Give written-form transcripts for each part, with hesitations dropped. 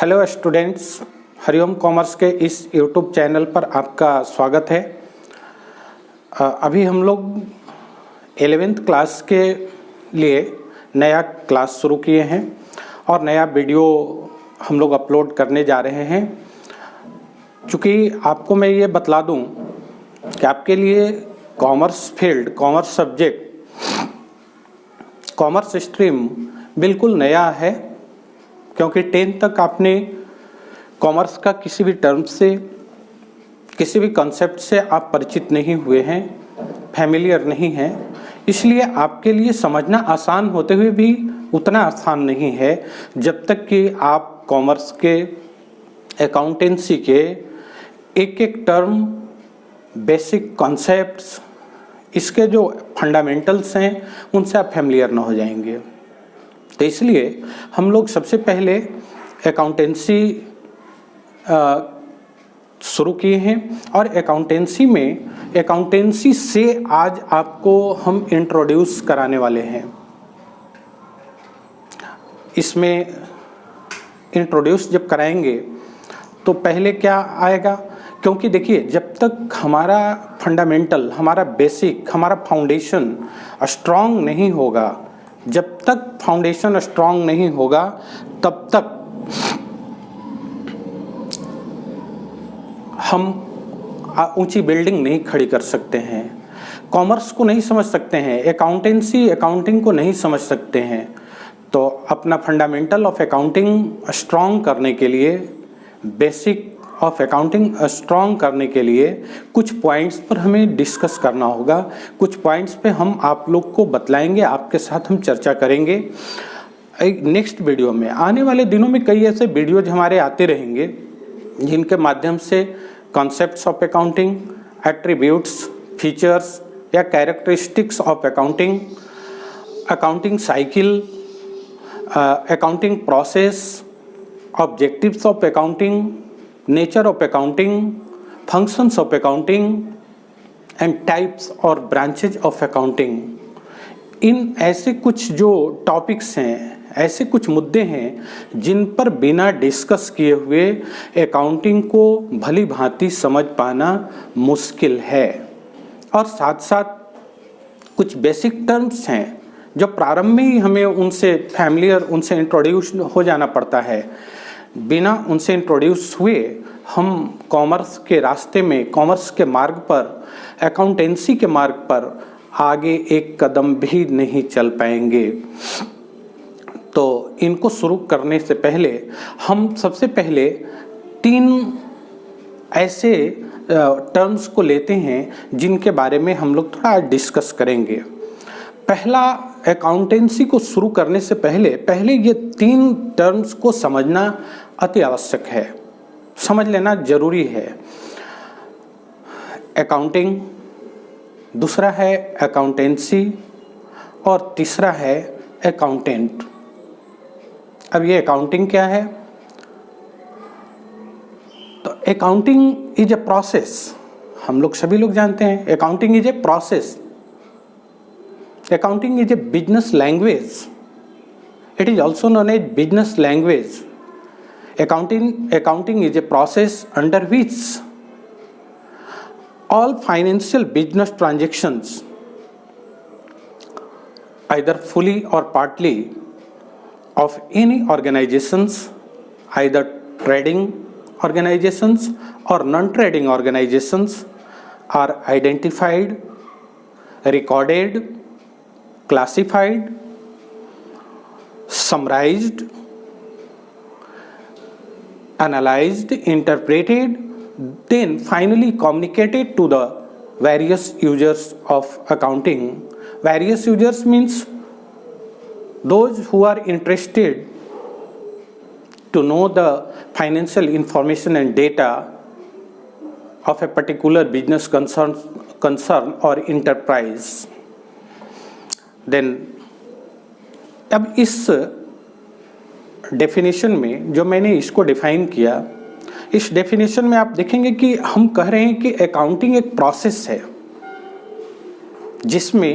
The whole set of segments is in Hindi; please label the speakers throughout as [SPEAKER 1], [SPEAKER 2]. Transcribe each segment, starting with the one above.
[SPEAKER 1] हेलो स्टूडेंट्स, हरिओम कॉमर्स के इस यूट्यूब चैनल पर आपका स्वागत है। अभी हम लोग 11th क्लास के लिए नया क्लास शुरू किए हैं और नया वीडियो हम लोग अपलोड करने जा रहे हैं। चूँकि आपको मैं ये बतला दूं कि आपके लिए commerce field, commerce subject, commerce stream बिल्कुल नया है, क्योंकि 10th तक आपने कॉमर्स का किसी भी टर्म से, किसी भी कॉन्सेप्ट से आप परिचित नहीं हुए हैं, फैमिलियर नहीं हैं। इसलिए आपके लिए समझना आसान होते हुए भी उतना आसान नहीं है जब तक कि आप कॉमर्स के, अकाउंटेंसी के एक एक टर्म, बेसिक कॉन्सेप्ट्स, इसके जो फंडामेंटल्स हैं उनसे आप फैमिलियर ना हो जाएंगे। तो इसलिए हम लोग सबसे पहले अकाउंटेंसी शुरू किए हैं और अकाउंटेंसी से आज आपको हम इंट्रोड्यूस कराने वाले हैं। इसमें इंट्रोड्यूस जब कराएंगे तो पहले क्या आएगा, क्योंकि देखिए जब तक हमारा फंडामेंटल, हमारा बेसिक, हमारा फाउंडेशन स्ट्रॉन्ग नहीं होगा, जब तक फाउंडेशन स्ट्रॉन्ग नहीं होगा तब तक हम ऊंची बिल्डिंग नहीं खड़ी कर सकते हैं, कॉमर्स को नहीं समझ सकते हैं, अकाउंटिंग को नहीं समझ सकते हैं। तो अपना फंडामेंटल ऑफ अकाउंटिंग स्ट्रॉन्ग करने के लिए, बेसिक ऑफ अकाउंटिंग स्ट्रॉन्ग करने के लिए कुछ पॉइंट्स पर हमें डिस्कस करना होगा। कुछ पॉइंट्स पे हम आप लोग को बतलाएंगे, आपके साथ हम चर्चा करेंगे। नेक्स्ट वीडियो में, आने वाले दिनों में कई ऐसे वीडियोज हमारे आते रहेंगे जिनके माध्यम से concepts of accounting, attributes, features या characteristics of accounting, accounting cycle, accounting process, objectives of accounting, nature of accounting, functions of accounting and types और ब्रांचेज ऑफ अकाउंटिंग, इन ऐसे कुछ जो टॉपिक्स हैं, ऐसे कुछ मुद्दे हैं जिन पर बिना डिस्कस किए हुए अकाउंटिंग को भली भांति समझ पाना मुश्किल है। और साथ साथ कुछ बेसिक टर्म्स हैं जो प्रारंभ में ही हमें उनसे फैमिलियर, उनसे इंट्रोड्यूस हो जाना पड़ता है। बिना उनसे इंट्रोड्यूस हुए हम कॉमर्स के रास्ते में, कॉमर्स के मार्ग पर, अकाउंटेंसी के मार्ग पर आगे एक कदम भी नहीं चल पाएंगे। तो इनको शुरू करने से पहले हम सबसे पहले 3 ऐसे टर्म्स को लेते हैं जिनके बारे में हम लोग थोड़ा डिस्कस करेंगे। पहला, अकाउंटेंसी को शुरू करने से पहले ये 3 टर्म्स को समझना अति आवश्यक है, समझ लेना जरूरी है। अकाउंटिंग, दूसरा है अकाउंटेंसी और तीसरा है अकाउंटेंट। अब ये अकाउंटिंग क्या है? तो अकाउंटिंग इज ए प्रोसेस। हम लोग सभी लोग जानते हैं accounting is a process. Accounting is a business language. It is also known as business language. Accounting is a process under which all financial business transactions, either fully or partly, of any organizations, either trading organizations or non-trading organizations, are identified, recorded, classified, summarized, analyzed, interpreted, then finally communicated to the various users of accounting. Various users means those who are interested to know the financial information and data of a particular business concern or enterprise. Then अब इस डेफिनेशन में जो मैंने इसको डिफाइन किया, इस डेफिनेशन में आप देखेंगे कि हम कह रहे हैं कि अकाउंटिंग एक प्रोसेस है जिसमें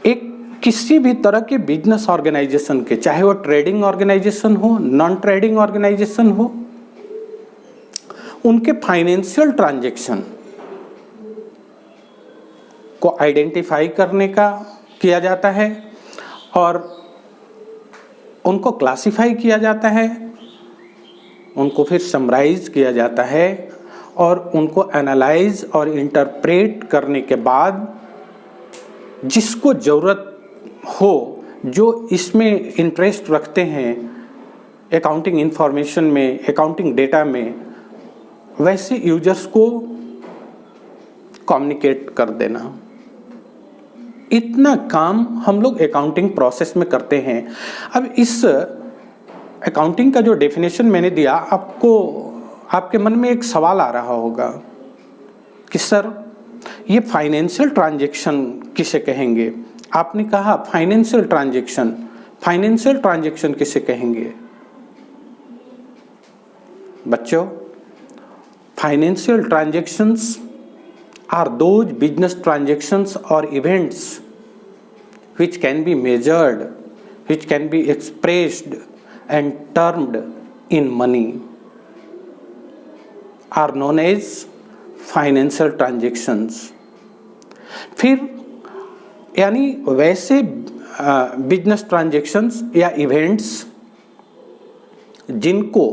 [SPEAKER 1] एक किसी भी तरह के बिजनेस ऑर्गेनाइजेशन के, चाहे वो ट्रेडिंग ऑर्गेनाइजेशन हो, नॉन ट्रेडिंग ऑर्गेनाइजेशन हो, उनके फाइनेंशियल ट्रांजैक्शन को आइडेंटिफाई करने का किया जाता है और उनको क्लासिफाई किया जाता है, उनको फिर समराइज किया जाता है और उनको एनालाइज और इंटरप्रेट करने के बाद जिसको ज़रूरत हो, जो इसमें इंटरेस्ट रखते हैं अकाउंटिंग इंफॉर्मेशन में, अकाउंटिंग डेटा में, वैसे यूजर्स को कम्युनिकेट कर देना। इतना काम हम लोग अकाउंटिंग प्रोसेस में करते हैं। अब इस अकाउंटिंग का जो डेफिनेशन मैंने दिया, आपके मन में एक सवाल आ रहा होगा कि सर ये फाइनेंशियल ट्रांजैक्शन किसे कहेंगे? आपने कहा फाइनेंशियल ट्रांजैक्शन किसे कहेंगे? बच्चों, financial transactions are those business transactions or events which can be measured, which can be expressed and termed in money, are known as financial transactions। फिर यानी वैसे बिजनेस ट्रांजैक्शंस या इवेंट्स जिनको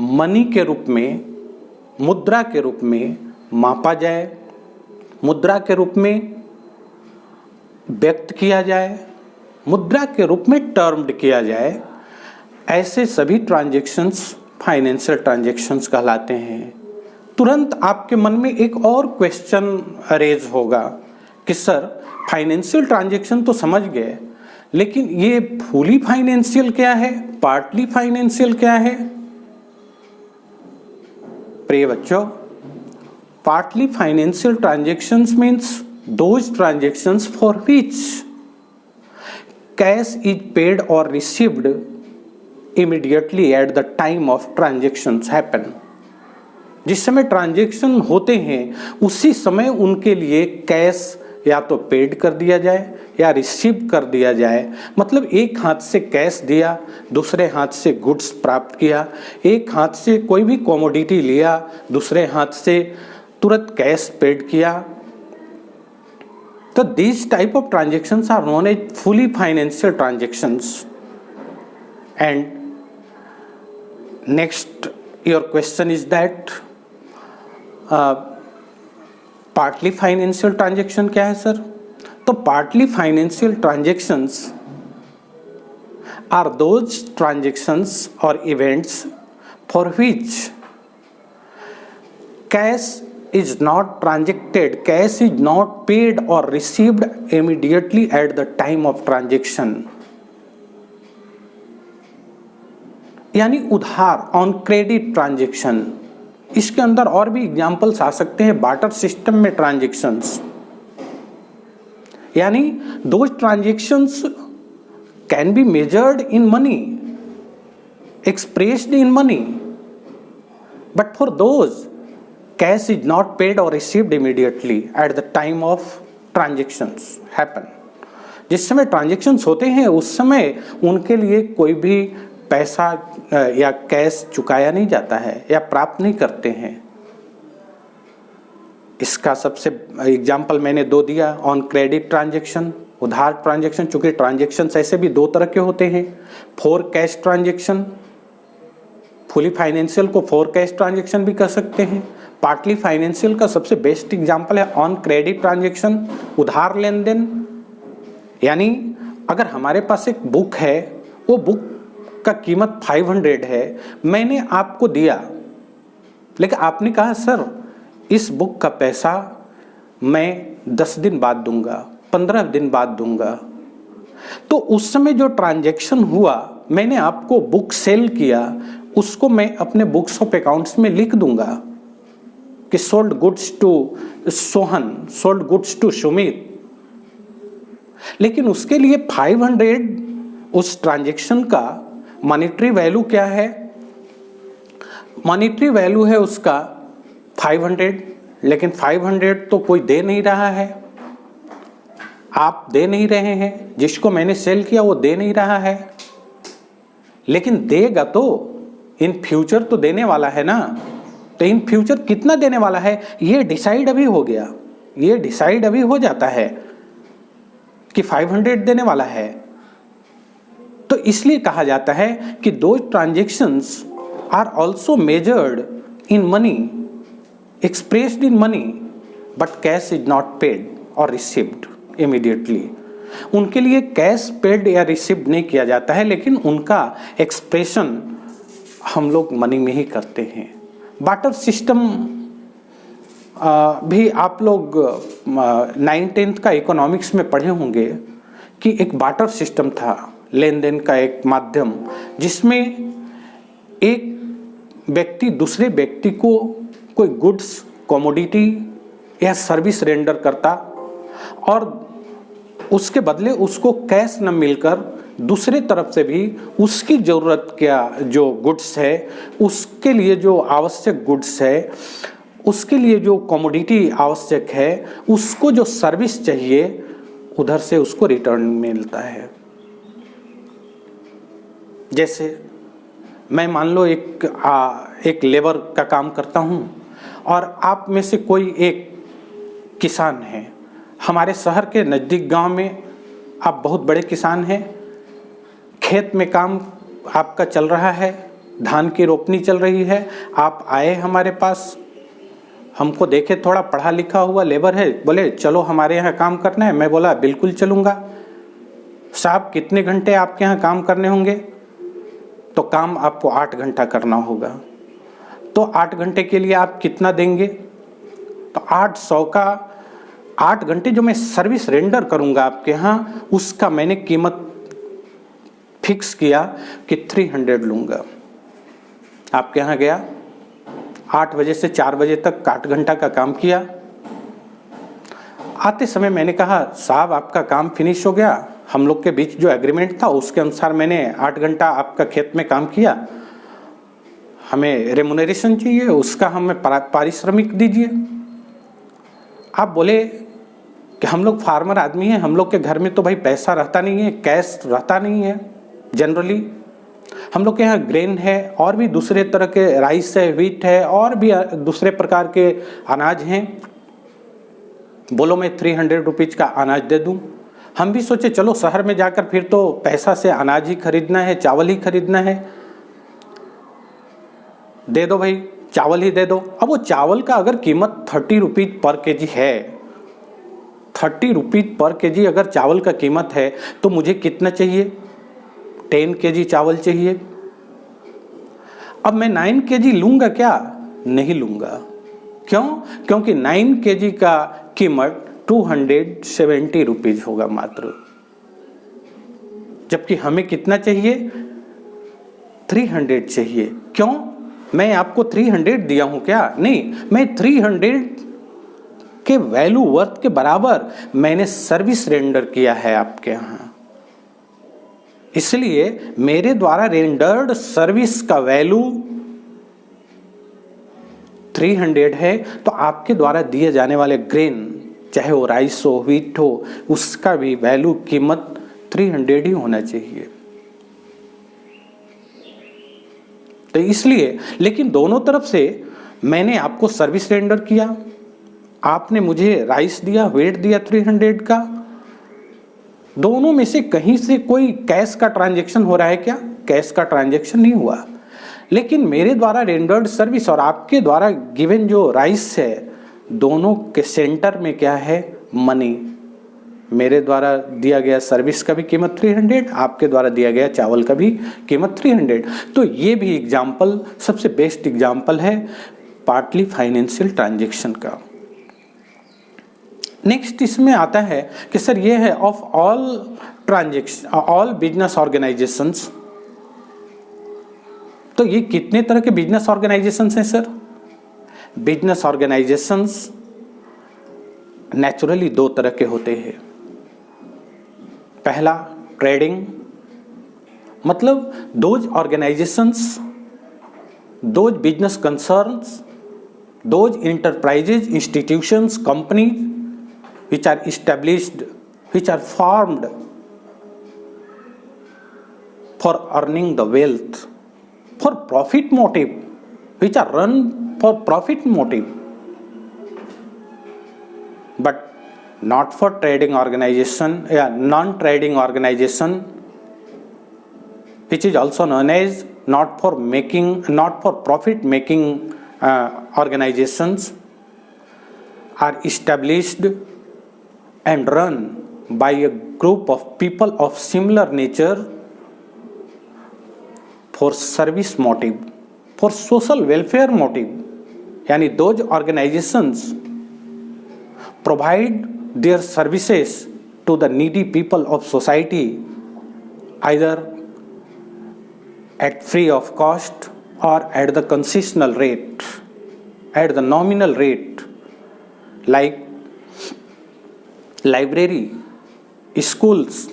[SPEAKER 1] मनी के रूप में, मुद्रा के रूप में मापा जाए, मुद्रा के रूप में व्यक्त किया जाए, मुद्रा के रूप में टर्म्ड किया जाए, ऐसे सभी ट्रांजैक्शंस फाइनेंशियल ट्रांजैक्शंस कहलाते हैं। तुरंत आपके मन में एक और क्वेश्चन रेज होगा कि सर फाइनेंशियल ट्रांजैक्शन तो समझ गए, लेकिन ये फुली फाइनेंशियल क्या है, पार्टली फाइनेंशियल क्या है? प्रिय बच्चों, partly financial transactions means those transactions for which cash is paid or received immediately at the time of transactions happen। जिस समय ट्रांजैक्शन होते हैं उसी समय उनके लिए कैश या तो पेड कर दिया जाए या रिसीव कर दिया जाए। मतलब एक हाथ से कैश दिया, दूसरे हाथ से गुड्स प्राप्त किया, एक हाथ से कोई भी कमोडिटी लिया, दूसरे हाथ से तुरंत कैश पेड किया। तो these type of transactions are known as fully financial transactions। And next your question is that partly financial transaction क्या है सर? तो partly financial transactions are those transactions or events for which cash is not transacted, cash is not paid or received immediately at the time of transaction। यानी उधार, ऑन क्रेडिट ट्रांजैक्शन। इसके अंदर और भी एग्जाम्पल्स आ सकते हैं, बार्टर सिस्टम में ट्रांजैक्शंस, यानी those transactions can be measured in money, expressed in money, but for those cash is not paid or received immediately at the time of transactions happen। जिस समय ट्रांजैक्शंस होते हैं उस समय उनके लिए कोई भी पैसा या कैश चुकाया नहीं जाता है या प्राप्त नहीं करते हैं। इसका सबसे एग्जाम्पल मैंने दो दिया, ऑन क्रेडिट ट्रांजैक्शन, उधार ट्रांजैक्शन। चूंकि ट्रांजैक्शंस ऐसे भी दो तरह के होते हैं, for cash transaction, fully financial को फॉर कैश ट्रांजैक्शन भी कर सकते हैं। पार्टली फाइनेंशियल का सबसे बेस्ट एग्जांपल है ऑन क्रेडिट ट्रांजैक्शन, उधार लेन देन। यानी अगर हमारे पास एक बुक है, वो बुक का कीमत 500 है, मैंने आपको दिया, लेकिन आपने कहा सर इस बुक का पैसा मैं 10 दिन बाद दूंगा, 15 दिन बाद दूंगा। तो उस समय जो ट्रांजैक्शन हुआ, मैंने आपको बुक सेल किया, उसको मैं अपने बुक्स ऑफ अकाउंट्स में लिख दूंगा कि sold goods to Sohan, sold goods to Sumit. लेकिन उसके लिए 500 उस ट्रांजैक्शन का मॉनेटरी वैल्यू क्या है? मॉनेटरी वैल्यू है उसका 500, लेकिन 500 तो कोई दे नहीं रहा है। आप दे नहीं रहे हैं, जिसको मैंने सेल किया वो दे नहीं रहा है, लेकिन देगा तो इन फ्यूचर तो देने वाला है ना। तो इन फ्यूचर कितना देने वाला है ये डिसाइड अभी हो गया, ये डिसाइड अभी हो जाता है कि 500 देने वाला है। तो इसलिए कहा जाता है कि दो transactions are also measured in money, expressed in money, but cash is not paid और रिसीव्ड इमीडिएटली। उनके लिए कैश पेड या रिसीव नहीं किया जाता है, लेकिन उनका एक्सप्रेशन हम लोग मनी में ही करते हैं। बार्टर सिस्टम भी आप लोग 9th का इकोनॉमिक्स में पढ़े होंगे कि एक बार्टर सिस्टम था, लेन देन का एक माध्यम, जिसमें एक व्यक्ति दूसरे व्यक्ति को कोई गुड्स, कमोडिटी या सर्विस रेंडर करता और उसके बदले उसको कैश न मिलकर दूसरे तरफ से भी उसकी ज़रूरत का जो गुड्स है, उसके लिए जो आवश्यक गुड्स है, उसके लिए जो कमोडिटी आवश्यक है, उसको जो सर्विस चाहिए उधर से उसको रिटर्न मिलता है। जैसे मैं मान लो एक लेबर का काम करता हूँ और आप में से कोई एक किसान है। हमारे शहर के नज़दीक गांव में आप बहुत बड़े किसान हैं, खेत में काम आपका चल रहा है, धान की रोपनी चल रही है। आप आए हमारे पास, हमको देखे थोड़ा पढ़ा लिखा हुआ लेबर है, बोले चलो हमारे यहाँ काम करना है। मैं बोला बिल्कुल चलूँगा। साहब कितने घंटे आपके यहाँ काम करने होंगे? तो काम आपको 8 घंटा करना होगा। तो 8 घंटे के लिए आप कितना देंगे? तो 800 का 8 घंटे जो मैं सर्विस रेंडर करूँगा आपके यहाँ, उसका मैंने कीमत फिक्स किया कि 300 लूँगा। आपके यहाँ गया, 8 बजे से 4 बजे तक 8 घंटा का काम किया। आते समय मैंने कहा साहब आपका काम फिनिश हो गया, हम लोग के बीच जो एग्रीमेंट था उसके अनुसार मैंने 8 घंटा आपका खेत में काम किया, हमें रेमुनरेशन चाहिए, उसका हमें पारिश्रमिक दीजिए। आप बोले कि हम लोग फार्मर आदमी हैं, हम लोग के घर में तो भाई पैसा रहता नहीं है, कैश रहता नहीं है जनरली। हम लोग के यहाँ ग्रेन है और भी दूसरे तरह के राइस है, व्हीट है और भी दूसरे प्रकार के अनाज हैं। बोलो मैं 300 रुपीज़ का अनाज दे दूँ। हम भी सोचे चलो शहर में जाकर फिर तो पैसा से अनाज ही खरीदना है, चावल ही खरीदना है, दे दो भाई, चावल ही दे दो। अब वो चावल का अगर कीमत 30 रुपीज़ पर केजी है, 30 रुपीज़ पर केजी अगर चावल का कीमत है, तो मुझे कितना चाहिए? 10 केजी चावल चाहिए। अब मैं 9 केजी लूँगा क्या? नहीं लूँगा। क्यों? क्योंकि 9 केजी का कीमत 270 रुपीज़ होगा मात्र, जबकि हमें कितना चाहिए? 300 चाहिए। क्यों? मैं आपको 300 दिया हूँ क्या? नहीं, मैं 300 के वैल्यू वर्थ के बराबर मैंने सर्विस रेंडर किया है आपके यहाँ, इसलिए मेरे द्वारा रेंडर्ड सर्विस का वैल्यू 300 है। तो आपके द्वारा दिए जाने वाले ग्रेन, चाहे वो राइस हो, व्हीट हो, उसका भी वैल्यू कीमत 300 ही होना चाहिए। तो इसलिए, लेकिन दोनों तरफ से मैंने आपको सर्विस रेंडर किया, आपने मुझे राइस दिया, वेट दिया 300 का। दोनों में से कहीं से कोई कैश का ट्रांजैक्शन हो रहा है क्या? कैश का ट्रांजैक्शन नहीं हुआ, लेकिन मेरे द्वारा रेंडर्ड सर्विस और आपके द्वारा गिवन जो राइस है, दोनों के सेंटर में क्या है? मनी। मेरे द्वारा दिया गया सर्विस का भी कीमत 300, आपके द्वारा दिया गया चावल का भी कीमत 300। तो ये भी एग्जाम्पल, सबसे बेस्ट एग्जाम्पल है पार्टली फाइनेंशियल ट्रांजैक्शन का। नेक्स्ट इसमें आता है कि सर ये है of all transaction, all business organisations. तो ये कितने तरह के बिजनेस ऑर्गेनाइजेशंस हैं सर? बिजनेस ऑर्गेनाइजेशंस नेचुरली 2 तरह के होते हैं। पहला ट्रेडिंग, मतलब those organisations, those business concerns, those enterprises, institutions, company which are established which are formed for earning the wealth, for profit motive, which are run for profit motive, but not for trading organization, non-trading organization, which is also known as not for profit making organizations, are established and run by a group of people of similar nature for service motive, for social welfare motive. यानी those organizations provide their services to the needy people of society either at free of cost or at the concessional rate, at the nominal rate, like library, schools,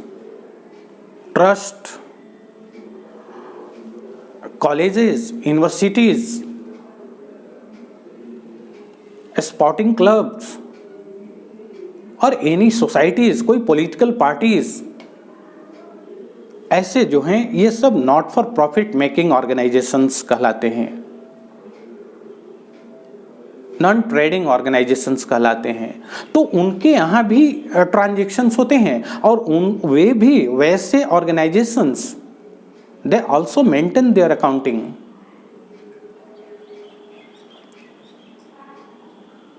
[SPEAKER 1] trust, colleges, universities, sporting clubs, और एनी सोसाइटीज, कोई पॉलिटिकल पार्टीज, ऐसे जो हैं ये सब not for profit making organisations कहलाते हैं, नॉन ट्रेडिंग ऑर्गेनाइजेशंस कहलाते हैं। तो उनके यहाँ भी ट्रांजैक्शंस होते हैं और वे भी वैसे organisations they also maintain their accounting।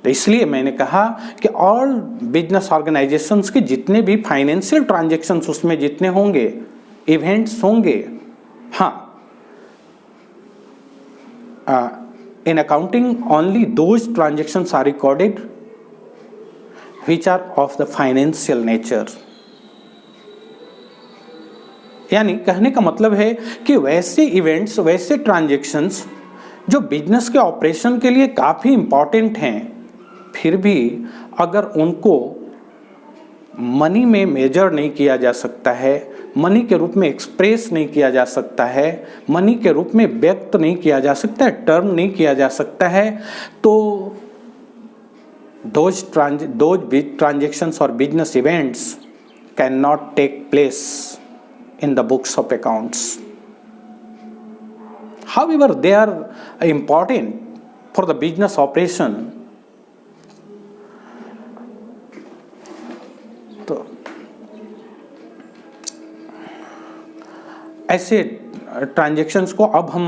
[SPEAKER 1] तो इसलिए मैंने कहा कि ऑल बिजनेस ऑर्गेनाइजेशंस के जितने भी फाइनेंशियल ट्रांजैक्शंस उसमें जितने होंगे, इवेंट्स होंगे, हाँ, in accounting only those transactions are recorded which are of the financial nature। यानी कहने का मतलब है कि वैसे इवेंट्स, वैसे ट्रांजैक्शंस जो बिजनेस के ऑपरेशन के लिए काफ़ी इम्पॉर्टेंट हैं, फिर भी अगर उनको मनी में मेजर नहीं किया जा सकता है, मनी के रूप में एक्सप्रेस नहीं किया जा सकता है, मनी के रूप में व्यक्त नहीं किया जा सकता है, टर्म नहीं किया जा सकता है, तो those transactions or business events cannot take place in the books of accounts. However, they are important for the business operation. तो ऐसे ट्रांजैक्शंस को अब हम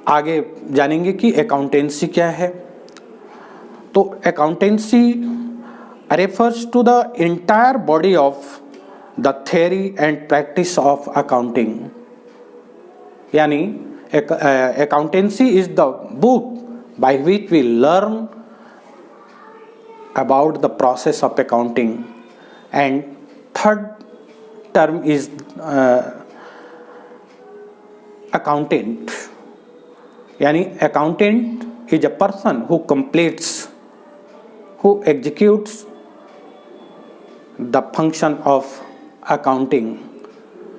[SPEAKER 1] आगे जानेंगे कि अकाउंटेंसी क्या है। तो accountancy refers to the entire body of the theory and practice of accounting। यानी accountancy is the book by which we learn about the process of accounting, and third term is accountant। यानी accountant is a person who completes, who executes the function of accounting,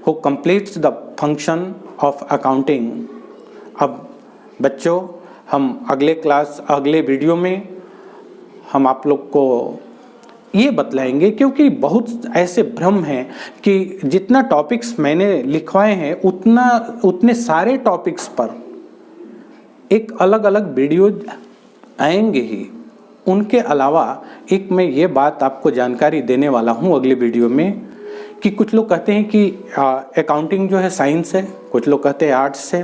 [SPEAKER 1] who completes the function of accounting। अब बच्चों, हम अगले वीडियो में हम आप लोग को ये बतलाएंगे, क्योंकि बहुत ऐसे भ्रम हैं कि जितना टॉपिक्स मैंने लिखवाए हैं उतने सारे टॉपिक्स पर एक अलग अलग वीडियो आएंगे ही। उनके अलावा एक मैं ये बात आपको जानकारी देने वाला हूँ अगले वीडियो में कि कुछ लोग कहते हैं कि अकाउंटिंग जो है साइंस है, कुछ लोग कहते हैं आर्ट्स है।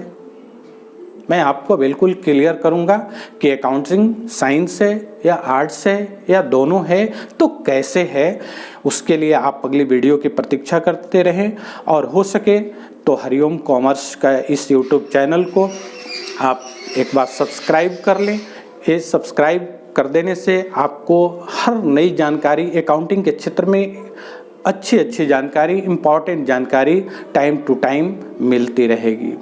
[SPEAKER 1] मैं आपको बिल्कुल क्लियर करूँगा कि अकाउंटिंग साइंस है या आर्ट्स है या दोनों है, तो कैसे है, उसके लिए आप अगली वीडियो की प्रतीक्षा करते रहें। और हो सके तो हरिओम कॉमर्स का इस यूट्यूब चैनल को आप एक बार सब्सक्राइब कर लें। ये सब्सक्राइब कर देने से आपको हर नई जानकारी अकाउंटिंग के क्षेत्र में अच्छी जानकारी, इम्पॉर्टेंट जानकारी टाइम टू टाइम मिलती रहेगी।